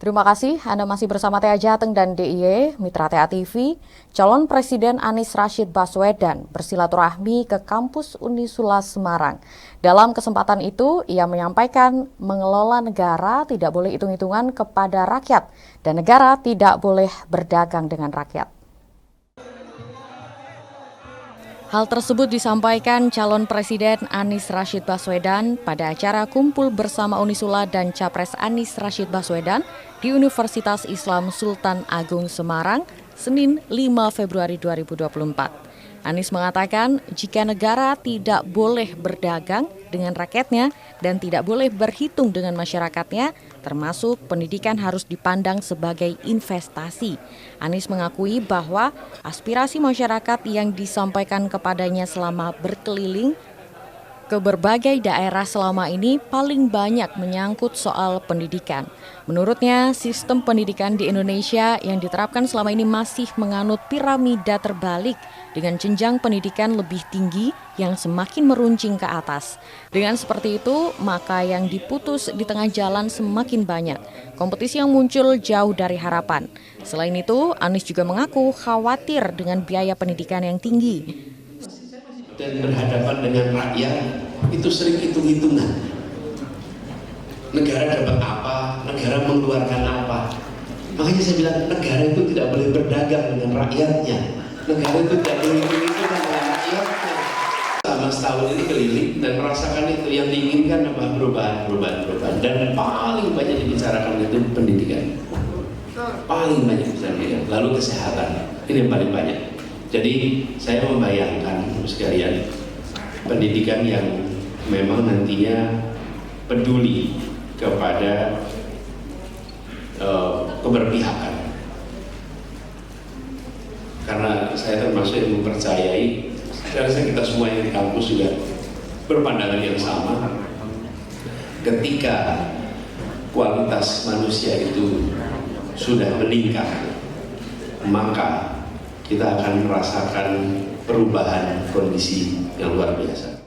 Terima kasih Anda masih bersama TA Jateng dan DIY, Mitra TA TV. Calon Presiden Anies Rashid Baswedan bersilaturahmi ke kampus Unisula Semarang. Dalam kesempatan itu, ia menyampaikan mengelola negara tidak boleh hitung-hitungan kepada rakyat dan negara tidak boleh berdagang dengan rakyat. Hal tersebut disampaikan calon Presiden Anies Rashid Baswedan pada acara kumpul bersama Unisula dan Capres Anies Rashid Baswedan di Universitas Islam Sultan Agung Semarang, Senin 5 Februari 2024. Anies mengatakan jika negara tidak boleh berdagang dengan rakyatnya dan tidak boleh berhitung dengan masyarakatnya, termasuk pendidikan harus dipandang sebagai investasi. Anies mengakui bahwa aspirasi masyarakat yang disampaikan kepadanya selama berkeliling ke berbagai daerah selama ini paling banyak menyangkut soal pendidikan. Menurutnya, sistem pendidikan di Indonesia yang diterapkan selama ini masih menganut piramida terbalik dengan jenjang pendidikan lebih tinggi yang semakin meruncing ke atas. Dengan seperti itu, maka yang diputus di tengah jalan semakin banyak. Kompetisi yang muncul jauh dari harapan. Selain itu, Anies juga mengaku khawatir dengan biaya pendidikan yang tinggi. Dan berhadapan dengan rakyat itu sering hitung-hitungan. Negara dapat apa, negara mengeluarkan apa. Makanya saya bilang negara itu tidak boleh berdagang dengan rakyatnya. Negara itu tidak boleh hitung-hitungan dengan rakyatnya. Selama setahun ini keliling dan merasakan itu yang diinginkan apa perubahan. Dan paling banyak dibicarakan itu pendidikan. Paling banyak dibicarakan. Lalu kesehatan. Ini yang paling banyak. Jadi saya membayangkan sekalian pendidikan yang memang nantinya peduli kepada keberpihakan. Karena saya termasuk yang mempercayai, saya rasa kita semua yang di kampus juga berpandangan yang sama. Ketika kualitas manusia itu sudah meningkat, maka kita akan merasakan perubahan kondisi yang luar biasa.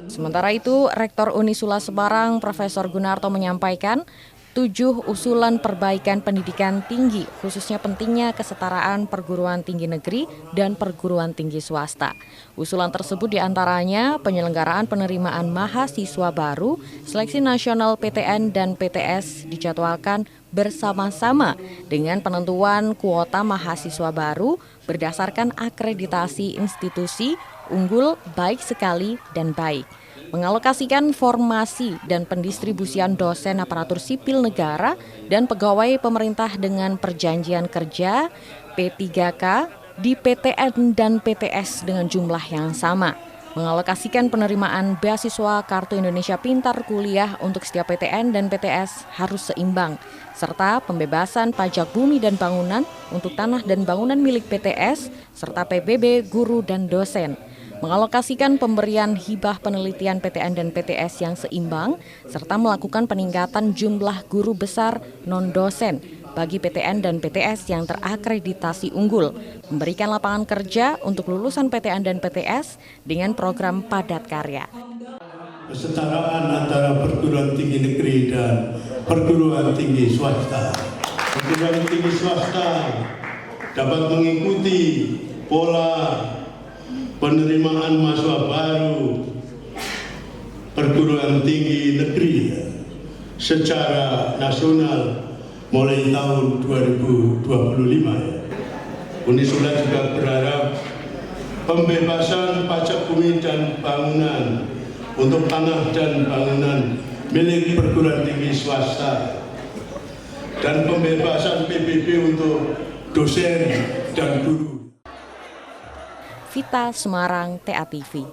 Sementara itu, Rektor Unisula Semarang, Profesor Gunarto menyampaikan 7 usulan perbaikan pendidikan tinggi, khususnya pentingnya kesetaraan perguruan tinggi negeri dan perguruan tinggi swasta. Usulan tersebut diantaranya penyelenggaraan penerimaan mahasiswa baru, seleksi nasional PTN dan PTS dijadwalkan bersama-sama dengan penentuan kuota mahasiswa baru berdasarkan akreditasi institusi unggul, baik sekali, dan baik. Mengalokasikan formasi dan pendistribusian dosen aparatur sipil negara dan pegawai pemerintah dengan perjanjian kerja P3K di PTN dan PTS dengan jumlah yang sama. Mengalokasikan penerimaan beasiswa Kartu Indonesia Pintar Kuliah untuk setiap PTN dan PTS harus seimbang, serta pembebasan pajak bumi dan bangunan untuk tanah dan bangunan milik PTS, serta PBB, guru, dan dosen. Mengalokasikan pemberian hibah penelitian PTN dan PTS yang seimbang, serta melakukan peningkatan jumlah guru besar non-dosen bagi PTN dan PTS yang terakreditasi unggul, memberikan lapangan kerja untuk lulusan PTN dan PTS dengan program padat karya. Kesetaraan antara perguruan tinggi negeri dan perguruan tinggi swasta. Perguruan tinggi swasta dapat mengikuti pola penerimaan mahasiswa baru perguruan tinggi negeri secara nasional mulai tahun 2025. Unisula juga berharap pembebasan pajak bumi dan bangunan untuk tanah dan bangunan milik perguruan tinggi swasta dan pembebasan PBB untuk dosen dan guru. Vita Semarang, TA TV.